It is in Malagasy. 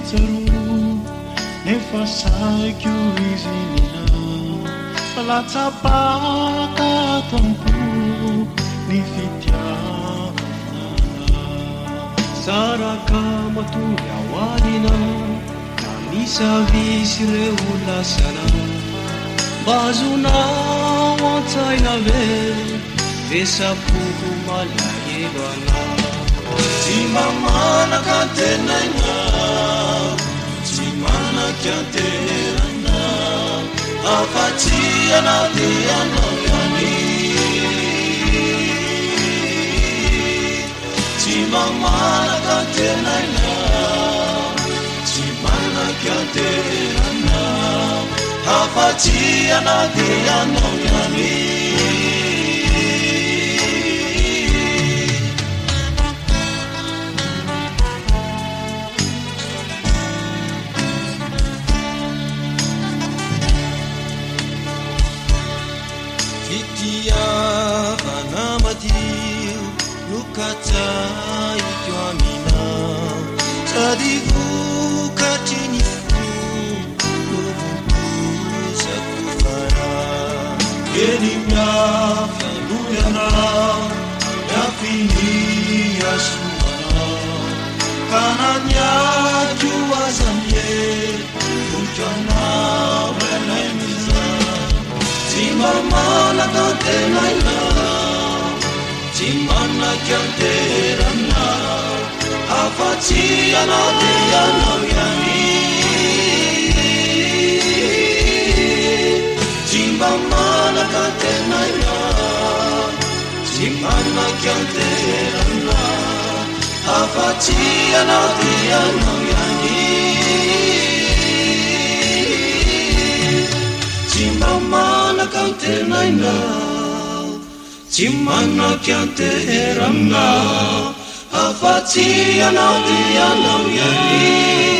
tsaro nefa saiko izy nina falatsapaka tampo ny fitiavana saraka matory aoanina na misavisy reo lasana bazonao antsaina vesapoko malahelo tsy mamanaka tenaina tsy manaky anterana afatsy anaty anao ihany tsy mamanaka tenaina tsy manaky anterana afatsy anaty anao ihany fitiavana madio nokatsaiko amina sady vokatry ny fo novomposako fara eny miafaloiana miafiny asomana ka naniako azanye vokanao renay tsy mamanaka tenaina tsy manaky anterana afatsy anaty anao ihany tsy mamanaka tenaina tsy manaky anterana afatsy anaty anao ihany tsy mamanaka tenaina tsy manaky anterana afatsy anaty anao ihany